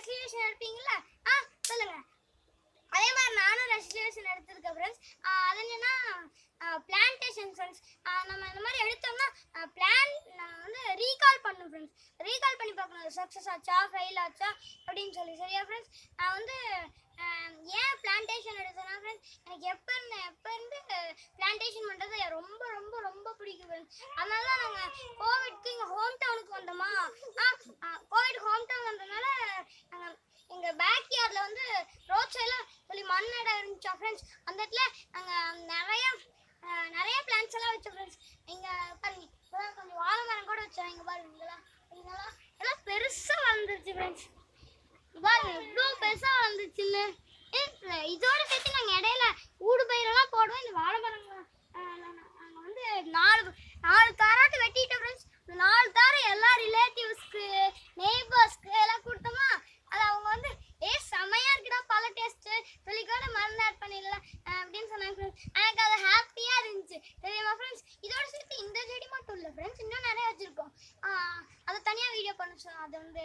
Resolution எடுப்பீங்களா? சொல்லுங்க. அதே மாதிரி நானும் ரெசல்யூஷன் எடுத்திருக்கேன் ஃப்ரெண்ட்ஸ். அது என்னன்னா பிளான்டேஷன் ஃப்ரெண்ட்ஸ். நம்ம இந்த மாதிரி எடுத்தோம்னா பிளான் வந்து ரீகால் பண்ணணும் ஃப்ரெண்ட்ஸ். ரீகால் பண்ணி பார்க்கணும் சக்ஸஸ் ஆச்சா ஃபெயில் ஆச்சா அப்படின்னு சொல்லி. சரியா ஃப்ரெண்ட்ஸ்? நான் வந்து ஏன் பிளான்டேஷன் எடுத்தேன்னா ஃப்ரெண்ட்ஸ், எனக்கு எப்போ இருந்து பிளான்டேஷன் பண்ணுறது ரொம்ப ரொம்ப ரொம்ப பிடிக்கும் ஃப்ரெண்ட்ஸ். அதனால தான் நாங்கள் கோவிட்க்கு இங்கே ஹோம் டவுனுக்கு வந்தோமா. கோவிட் ஹோம் டவுன் வந்ததுனால நாங்கள் எங்கள் பேக் யார்டில் வந்து ரோட் சைடில் சொல்லி மண்ணடை இருந்துச்சா ஃப்ரெண்ட்ஸ். அந்த இடத்துல நாங்கள் நிறைய பிளான்ஸ் எல்லாம் வச்சோம் ஃப்ரெண்ட்ஸ். இங்கே பாருங்க, இப்போதான் கொஞ்சம் வாழை மரம் கூட வச்சோம். இங்கே பாருங்க, எல்லாம் பெருசாக வளர்ந்துருச்சு ஃப்ரெண்ட்ஸ். பாருங்க இவ்வளோ பெருசாக வளர்ந்துச்சுன்னு. இதோட சேர்த்து நாங்கள் இடையில ஊடு பயிரெல்லாம் போடுவோம். இந்த வாழை மரம் நாங்கள் வந்து நாலு தாராட்டு வெட்டிட்டோம் ஃப்ரெண்ட்ஸ். 4 தாரம் எல்லா ரிலேட்டிவ்ஸ்க்கு நெய்பர்ஸ்க்கு எல்லாம் கொடுத்தோமா. அது அவங்க வந்து செமையா இருக்குடா பல டேஸ்ட்டு சொல்லிக்கூட மருந்து ஆட் பண்ணிடலாம் அப்படின்னு சொன்னாங்க ஃப்ரெண்ட்ஸ். எனக்கு அது ஹாப்பியாக இருந்துச்சு தெரியுமா ஃப்ரெண்ட்ஸ். இதோட சேர்த்து இந்த செடி மட்டும் இல்லை ஃப்ரெண்ட்ஸ், இன்னும் நிறைய வச்சுருக்கோம். அதை தனியாக வீடியோ பண்ண சொன்னோம். அது வந்து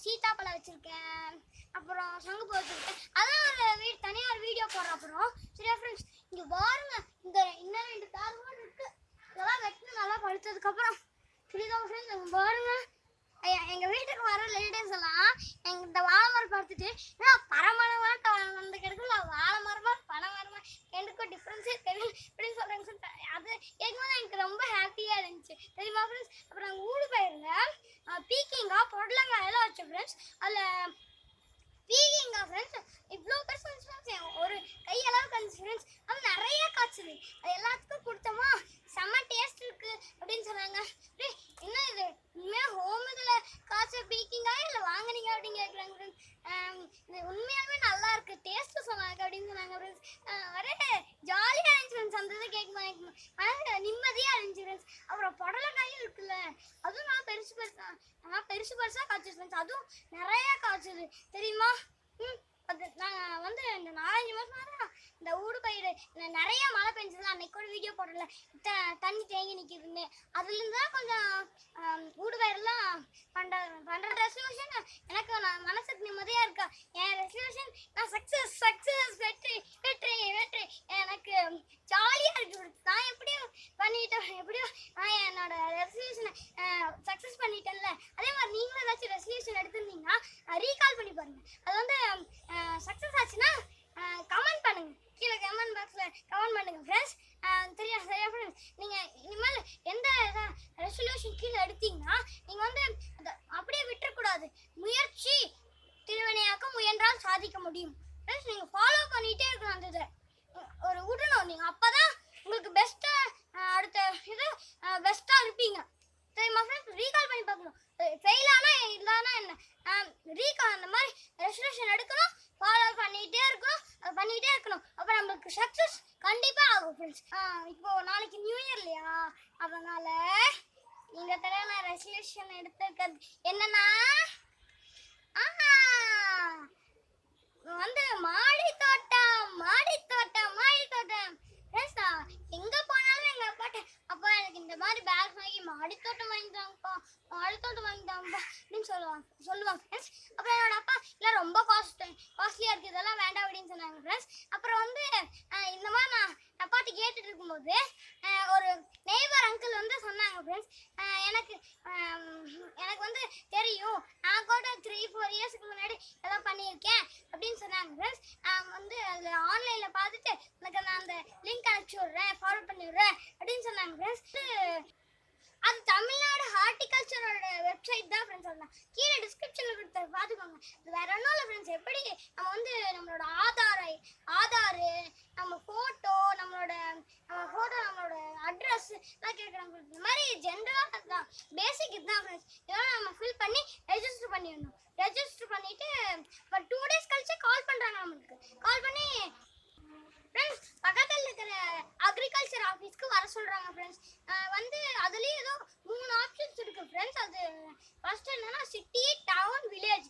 சீத்தாப்பழம் வச்சுருக்கேன், அப்புறம் சங்குப்பூ வச்சுருக்கேன். அதான் தனியாக ஒரு வீடியோ போடுறோம் அப்புறம். சரியா ஃப்ரெண்ட்ஸ்? இங்கே பாருங்க, இன்னும் 2 தாரம் இருக்குது. இதெல்லாம் வெட்டினு நல்லா பழுத்ததுக்கப்புறம் சரிதான் ஃப்ரெண்ட்ஸ். பாருங்க, எங்கள் வீட்டுக்கு வர ரிலேட்டிவ்ஸ் எல்லாம் இந்த வாழை மரம் பார்த்துட்டு பரமரமாக வந்து கிடைக்கல, வாழை மரமா பனை மரமா எனக்கும் டிஃப்ரென்ஸே தெரியல அப்படின்னு சொல்கிறாங்க. அது கேட்கும்போது எனக்கு ரொம்ப ஹாப்பியாக இருந்துச்சு தெரியுமா ஃப்ரெண்ட்ஸ். அப்புறம் நாங்கள் ஊடு பயிரில் பீக்கிங்காக பொடலங்காய் எல்லாம் வச்சோம் ஃப்ரெண்ட்ஸ். அதில் பீக்கிங்காக ஃப்ரெண்ட்ஸ் இவ்வளோ பெருசு ஃப்ரெண்ட்ஸ், ஒரு கையளவுக்கு வந்துச்சு ஃப்ரெண்ட்ஸ். அது நிறைய காய்ச்சுது. அது எல்லாத்துக்கும் கொடுத்தோமா, செம்ம டேஸ்ட் இருக்குது அப்படின்னு சொன்னாங்க. என்ன இது உண்மையாக ஹோம் இதில் காய்ச்ச பீக்கிங்காக இல்லை வாங்கினீங்க அப்படின்னு கேட்குறாங்க ஃப்ரெண்ட்ஸ். இது உண்மையாகவே நல்லா இருக்குது டேஸ்ட்டு சொன்னாங்க அப்படின்னு சொன்னாங்க ஃப்ரெண்ட்ஸ். ஒரே ஜாலியாக இருந்துச்சு ஃப்ரெண்ட்ஸ். அந்த இதை கேட்கும்போது நிம்மதியாக இருந்துச்சு ஃப்ரெண்ட்ஸ். அப்புறம் புடலங்காயும் இருக்குல்ல, அதுவும் நான் பெருசு பெருசாக காய்ச்சி ஃப்ரெண்ட்ஸ். அதுவும் நிறையா காய்ச்சுது தெரியுமா. அது நாங்கள் வந்து இந்த 4-5 மாதம் இந்த ஊடு பயிர் நிறைய மழை பெஞ்சதுல அன்னைக்கு கூட வீடியோ போடல, தண்ணி தேங்கி நிற்கிதுன்னு. அதுலேருந்து தான் கொஞ்சம் ஊடு பயிரெல்லாம் பண்ணுற ரெசல்யூஷன் எனக்கு நான் மனசுக்கு நிம்மதியாக இருக்கா. என் ரெசல்யூஷன் நான் சக்ஸஸ் வெற்றி எனக்கு ஜாலியாக இருக்கு. நான் எப்படியும் நான் என்னோட ரெசல்யூஷனை சக்ஸஸ் பண்ணிட்டேன்ல. அதே மாதிரி நீங்களும் ஏதாச்சும் ரெசல்யூஷன் எடுத்திருந்தீங்கன்னா ரீகால் பண்ணி பாருங்கள். அது வந்து சக்ஸஸ் ஆச்சுன்னா கமெண்ட் பண்ணுங்க, கீழே கமெண்ட் பாக்ஸில் கமெண்ட் பண்ணுங்க ஃப்ரெண்ட்ஸ். சரியா ஃப்ரெண்ட்ஸ்? நீங்கள் இனிமேல் எந்த ரெசல்யூஷன் கீழே எடுத்தீங்கன்னா நீங்கள் வந்து அப்படியே விட்டுறக்கூடாது. முயற்சி திருவினையாக்க முயன்றால் சாதிக்க முடியும் ஃப்ரெண்ட்ஸ். நீங்கள் ஃபாலோ பண்ணிகிட்டே இருக்கணும். அந்த இதை ஒரு விடணும் நீங்கள், அப்போ தான் உங்களுக்கு பெஸ்ட்டாக அடுத்த இது பெஸ்ட்டாக இருப்பீங்க தெரியுமா ஃப்ரெண்ட்ஸ். ரீகால் பண்ணி பார்க்கணும். ஃபெயில் ஆனால் இல்லைன்னா என்ன, ரீகால் அந்த மாதிரி ரெசல்யூஷன் எடுக்கணும், ஃபாலோ பண்ணிகிட்டே இருக்கணும். அப்போ நம்மளுக்கு சக்ஸஸ் கண்டிப்பாக ஆகும் ஃப்ரெண்ட்ஸ். இப்போது நாளைக்கு நியூ இயர் இல்லையா, அதனால் இந்த தடவை நான் ரெசல்யூஷன் எடுத்துக்கிறது என்னன்னா வந்து மாடி தோட்டம் ஃப்ரெண்ட்ஸ். நான் எங்கே போனாலும் எங்கள் அப்பா எனக்கு இந்த மாதிரி பேக் வாங்கி மாடி தோட்டம் வாங்கி தாங்கப்பா அப்படின்னு சொல்லுவாங்க ஃப்ரெண்ட்ஸ். அப்புறம் என்னோட அப்பா இல்லை ரொம்ப காஸ்ட்லியாக இருக்குது, இதெல்லாம் வேண்டாம் அப்படின்னு சொன்னாங்க ஃப்ரெண்ட்ஸ். அப்புறம் வந்து இந்த மாதிரி நான் அப்பாட்ட கேட்டுட்டு இருக்கும்போது ஒரு நெய்பர் அங்கிள் வந்து சொன்னாங்க ஃப்ரெண்ட்ஸ், எனக்கு வந்து தெரியும், நான் கூட 3-4 இயர்ஸ்க்கு முன்னாடி எல்லாம் பண்ணியிருக்கேன் அப்படின்னு சொன்னாங்க ஃப்ரெண்ட்ஸ். வந்து அதில் ஆன்லைனில் பார்த்துட்டு எனக்கு நான் அந்த லிங்க் அனுப்பிச்சி விட்றேன், ஃபார்வர்ட் பண்ணி விட்றேன் அப்படின்னு சொன்னாங்க ஃப்ரெண்ட்ஸ். அது தமிழ்நாடு ஹார்டிகல்ச்சரோட வெப்சைட் தான் ஃப்ரெண்ட்ஸ். சொல்லலாம் கீழே டிஸ்கிரிப்ஷனில் கொடுத்து பார்த்துக்கோங்க. இது வேற ஒன்றும் இல்லை ஃப்ரெண்ட்ஸ். எப்படி நம்ம வந்து நம்மளோட ஆதார், நம்ம ஃபோட்டோ, நம்மளோட அட்ரஸ் எல்லாம் கேட்குறாங்க. இந்த மாதிரி ஜென்ரலாக தான் பேசிக் இதுதான் ஃப்ரெண்ட்ஸ். இதெல்லாம் நம்ம ஃபில் பண்ணி ரெஜிஸ்டர் பண்ணிடணும். ரெஜிஸ்டர் பண்ணிவிட்டு இப்போ 2 days கழிச்சு கால் பண்ணுறாங்க. நம்மளுக்கு கால் பண்ணி ஃப்ரெண்ட்ஸ் பக்கத்தில் இருக்கிற அக்ரிகல்ச்சர் ஆஃபீஸ்க்கு வர சொல்கிறாங்க ஃப்ரெண்ட்ஸ். வந்து அதுலேயும் ஏதோ 3 ஆப்ஷன்ஸ் இருக்குது ஃப்ரெண்ட்ஸ். அது ஃபர்ஸ்ட் என்னன்னா சிட்டி, டவுன், வில்லேஜ்.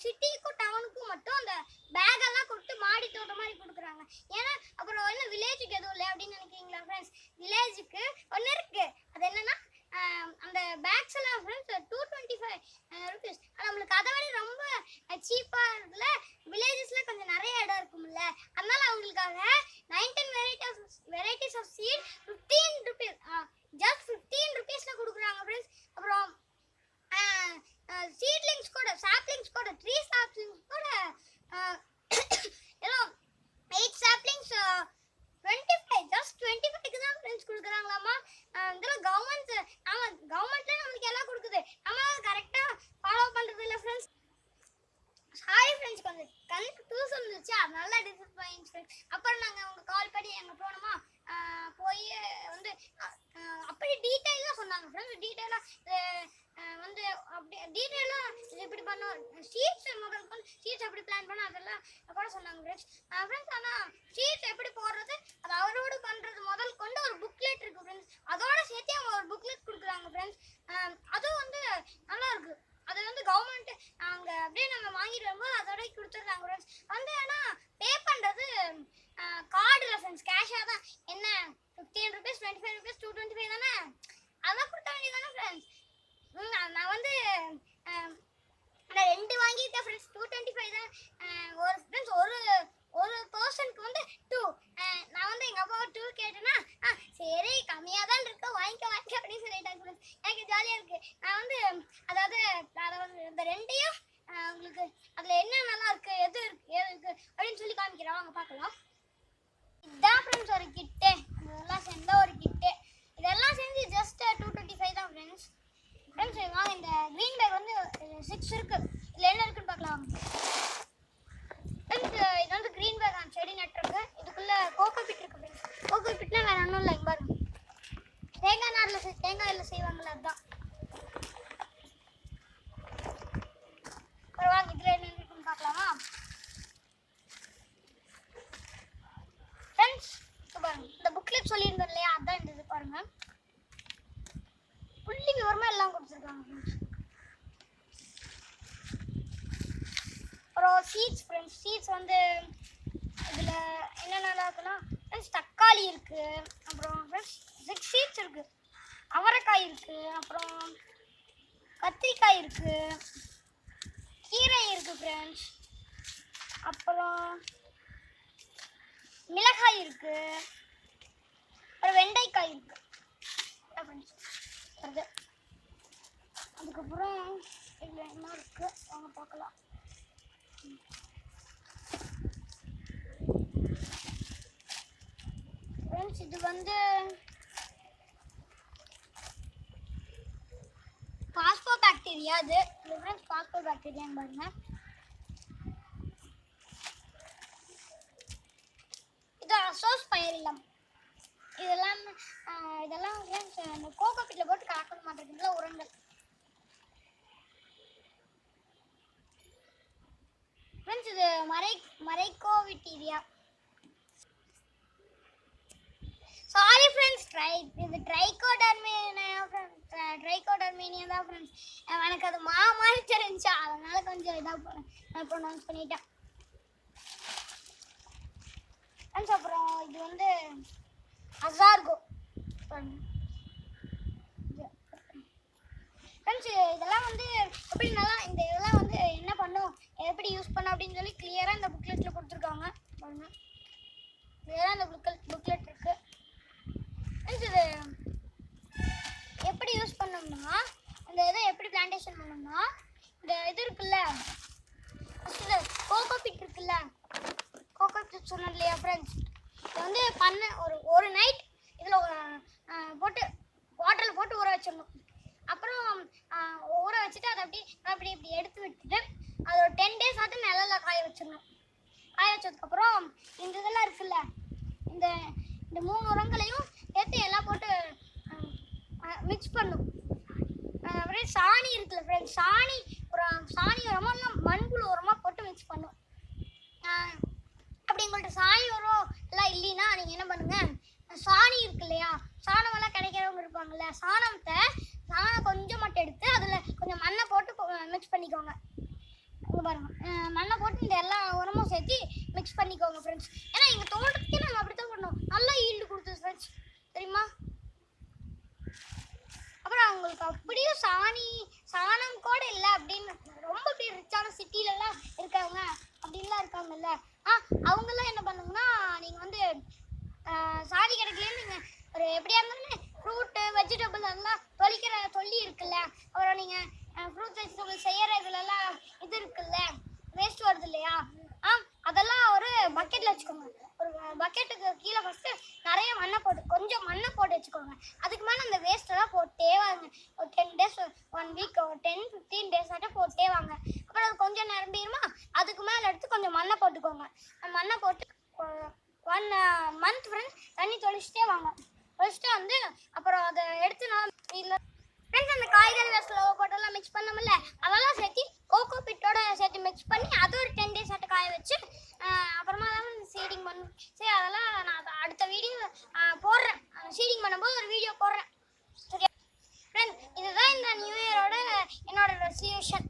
சிட்டிக்கும் டவுனுக்கும் மட்டும் அந்த பேக்கெல்லாம் கொடுத்து மாடி தோட்டம் மாதிரி கொடுக்குறாங்க. ஏன்னா அப்புறம் என்ன வில்லேஜுக்கு எதுவும் இல்லை அப்படின்னு நினைக்கிறீங்களா ஃப்ரெண்ட்ஸ்? வில்லேஜுக்கு ஒன்று இருக்குது. அது என்னன்னா அந்த பேக்ஸ் எல்லாம் ஃப்ரெண்ட்ஸ் 225 rupees. நம்மளுக்கு அதை விட ரொம்ப சீப் சீட்லிங்ஸ் கூட சாப்லிங்ஸ் கூட 3 சாப்லிங்ஸ் கூட ஏதோ 8 சாப்லிங்ஸ் 25 ஜஸ்ட் 25க்கு தான் ஃப்ரெண்ட்ஸ் கொடுக்குறாங்களாமா. இதெல்லாம் கவர்மெண்ட் கவர்மெண்ட்ல நமக்கு எல்லாம் கொடுக்குது, நம்ம கரெக்டா ஃபாலோ பண்றது இல்லை ஃப்ரெண்ட்ஸ். சாரி ஃப்ரெண்ட்ஸ், கொஞ்சம் கணக்கு டூஸ் வந்துச்சு, அதனால டிசப்பாயின்ட் ஃப்ரெண்ட்ஸ். அப்புறம் நாங்கள் அவங்க கால் பண்ணி எங்கே போனோமா போய் வந்து அப்படி டீட்டெயிலாக சொன்னாங்க ஃப்ரெண்ட்ஸ். டீட்டெயிலாக வந்து அப்படி டீட்டெயிலாக இது இப்படி பண்ணோம், ஷீட்ஸ் முதல் கொண்டு ஷீட்ஸ் எப்படி பிளான் பண்ணோம் அதெல்லாம் கூட சொன்னாங்க ஃப்ரெண்ட்ஸ். ஃப்ரெண்ட்ஸ் ஆனால் ஷீட்ஸ் எப்படி போடுறது அது அவரோடு பண்ணுறது முதல் கொண்டு ஒரு புக்லெட் இருக்குது ஃப்ரெண்ட்ஸ். அதோட சேர்த்து அவங்க ஒரு புக்லெட் கொடுக்குறாங்க ஃப்ரெண்ட்ஸ். அதுவும் வந்து நல்லா இருக்குது. அது வந்து கவர்மெண்ட் அங்கே அப்படியே நம்ம வாங்கிட்டு வரும்போது அதோட கொடுத்துட்றாங்க ஃப்ரெண்ட்ஸ். வந்து ஆனால் பே பண்ணுறது கார்டில் ஃப்ரெண்ட்ஸ், கேஷாக தான். என்ன 15 rupees 25 rupees 225 தானே, அதான் கொடுத்த வேண்டியது தானே ஃப்ரெண்ட்ஸ். நான் வந்து நான் 2 வாங்கியிருக்கேன் ஃப்ரெண்ட்ஸ், 225 தான். ஒரு ஃப்ரெண்ட்ஸ் ஒரு பர்சனுக்கு வந்து 2. நான் வந்து எங்கள் அப்பாவை 2 கேட்டேன்னா சரி கம்மியாக தான் இருக்கு வாங்கிக்க அப்படின்னு சொல்லிட்டாங்க ஃப்ரெண்ட்ஸ். எனக்கு ஜாலியாக இருக்குது. நான் வந்து அதாவது அதை வந்து இந்த 2ஐயும் உங்களுக்கு அதில் என்ன நல்லா இருக்குது எது இருக்குது அப்படின்னு சொல்லி காமிக்கிறேன், வாங்க பார்க்கலாம். இதுதான் ஃப்ரெண்ட்ஸ் ஒரு கிட்டு, இதெல்லாம் சேர்ந்தா ஒரு கிட்டு. இதெல்லாம் செஞ்சு ஜஸ்ட் 225 தான் ஃப்ரெண்ட்ஸ். ஃப்ரெண்ட்ஸ் வாங்க, இந்த க்ரீன் பேக் வந்து 6 இருக்கு, இதில் என்ன இருக்குன்னு பார்க்கலாம். ஃப்ரெண்ட்ஸ் இது வந்து க்ரீன் பேக் செடி நட்டுருக்கு. இதுக்குள்ளே கோகோ பிட் இருக்கு ஃப்ரெண்ட்ஸ். கோகோ பிட்னா வேறு ஒன்றும் இல்லை, பாருங்க தேங்காயில் செய்வாங்கள்ல அதுதான். வாங்க இதில் என்ன இருக்குன்னு பார்க்கலாமா ஃப்ரெண்ட்ஸ். பாருங்க இந்த புக்லெட் சொல்லியிருந்தோம் இல்லையா, அதான் இந்த இது பாருங்க, புள்ளி விவரமாக எல்லாம் கொடுத்துருக்காங்க ஃப்ரெண்ட்ஸ். அப்புறம் சீட்ஸ் ஃப்ரெண்ட்ஸ், சீட்ஸ் வந்து இதில் என்னென்னலாம் இருக்குன்னா ஃப்ரெண்ட்ஸ் தக்காளி இருக்குது, அப்புறம் ஃப்ரெண்ட்ஸ் 6 சீட்ஸ் இருக்குது, அவரைக்காய் இருக்குது, அப்புறம் கத்திரிக்காய் இருக்குது, கீரை இருக்குது ஃப்ரெண்ட்ஸ், அப்புறம் மிளகாய் இருக்குது, அப்புறம் வெண்டைக்காய் இருக்குது ஃப்ரெண்ட்ஸ். அது அதுக்கப்புறம் இதில் என்ன இருக்குது வாங்க பார்க்கலாம். ஃப்ரெண்ட்ஸ் இது வந்து பாஸ்போ பாக்டீரியா, அது ஃப்ரெண்ட்ஸ் பாஸ்போ பாக்டீரியான்னு பாருங்க. இது அசோஸ்பைரில்லம். இதெல்லாம் ஃப்ரெண்ட்ஸ் அந்த கோகோ பிட்ல போட்டு கலக்க மாட்டேங்குதுல உரங்கள். ஃப்ரெண்ட்ஸ் இது மரைக்கோவிட்டீரியா. சாரி ஃப்ரெண்ட்ஸ், இது ட்ரைகோடர்மேனியா தான் ஃப்ரெண்ட்ஸ். எனக்கு அது மாதிரி தெரிஞ்சா அதனால கொஞ்சம் இதாக நான் ப்ரொனவுன்ஸ் பண்ணிட்டேன் ஃப்ரெண்ட்ஸ். அப்புறம் இது வந்து அசார்கோ ஃப்ரெண்ட்ஸ். இதெல்லாம் வந்து எப்படி நல்லா இந்த இதெல்லாம் வந்து என்ன பண்ணும் எப்படி யூஸ் பண்ணும் அப்படின்னு சொல்லி கிளியராக இந்த புக்லெட்டில் கொடுத்துருக்காங்க பாருங்க. கிளியராக இந்த புக்லெட் இருக்குது ஃப்ரெண்ட்ஸ். இது எப்படி யூஸ் பண்ணோம்னா இந்த இதை எப்படி பிளான்டேஷன் பண்ணோம்னா இந்த இது இருக்குல்ல கோகோ பிட் இருக்குல்ல, கோகோ பிட் சொன்னது இல்லையா ஃப்ரெண்ட்ஸ், இதை வந்து பண்ண ஒரு நைட் இதில் போட்டு வாட்டரில் போட்டு ஊற வச்சிடணும். அப்புறம் ஊற வச்சுட்டு அதை அப்படி இப்படி எடுத்து விட்டுட்டு அதை ஒரு 10 days ஆட்டு நிழலில் காய வச்சிடணும். காய வச்சதுக்கப்புறம் இந்த இதெல்லாம் இருக்குல்ல, இந்த 3 உரங்களையும் சேர்த்து எல்லாம் போட்டு மிக்ஸ் பண்ணும். அப்புறம் சாணி இருக்குல்ல ஃப்ரெண்ட்ஸ், சாணி உரமாக இல்லை மண்புழு உரமாக போட்டு மிக்ஸ் பண்ணும். அப்படி உங்கள்கிட்ட சாணி உரம் எல்லாம் இல்லைன்னா நீங்கள் என்ன பண்ணுங்கள், சாணி இருக்கு இல்லையா, சாணமெல்லாம் கிடைக்கிறவங்க இருப்பாங்கள்ல, சாணம் கொஞ்சம் மட்டும் எடுத்து அதில் கொஞ்சம் மண்ணை போட்டு மிக்ஸ் பண்ணிக்கோங்க. இங்கே பாருங்கள், மண்ணை போட்டு இந்த எல்லா உரமும் சேர்த்து மிக்ஸ் பண்ணிக்கோங்க ஃப்ரெண்ட்ஸ். ஏன்னா எங்கள் தோட்டத்துக்கே நாங்கள் அப்படி தான் பண்ணோம், நல்லா ஈல்டு கொடுத்தது ஃப்ரெண்ட்ஸ் தெரியுமா. அப்புறம் அவங்களுக்கு அப்படியும் சாணம் கூட இல்லை அப்படின்னு ரொம்ப பெரிய ரிச்சான சிட்டிலலாம் இருக்காங்க அப்படின்லாம் இருக்காங்கல்ல, அவங்கெல்லாம் என்ன பண்ணுங்கன்னா நீங்கள் வந்து சாணி கிடைக்கலன்னு நீங்கள் ஒரு எப்படியா இருந்தாலும் ஃப்ரூட்டு வெஜிடபிள் அதெல்லாம் தொல்லி இருக்குல்ல, அப்புறம் நீங்கள் ஃப்ரூட் வெஜிடபிள் செய்ய போட்டுட்டே வாங்க. அப்புறம் அது கொஞ்சம் நிரம்பிடுமா, அதுக்கு மேலே எடுத்து கொஞ்சம் மண்ணை போட்டுக்கோங்க. மண்ணை போட்டு 1 மந்த் ஃப்ரெண்ட்ஸ் தண்ணி தொளிச்சுட்டே வாங்க. தொளிச்சுட்டு வந்து அப்புறம் அதை எடுத்து நான் இதில் ஃப்ரெண்ட்ஸ் அந்த காய்கறி வேஸ்ட்டில் போட்டெல்லாம் மிக்ஸ் பண்ணோம்ல, அதெல்லாம் சேர்த்து கோகோ பிட்டோட சேர்த்து மிக்ஸ் பண்ணி அது ஒரு 10 days ஆட்டு காய வச்சு அப்புறமா தான் சீடிங் பண்ணணும். சரி, அதெல்லாம் நான் அடுத்த வீடியோ போடுறேன். சீடிங் பண்ணும்போது ஒரு வீடியோ போடுறேன். சரியா ஃப்ரெண்ட்ஸ், இதுதான் இந்த நியூ இயரோட என்னோட ரெசல்யூஷன்.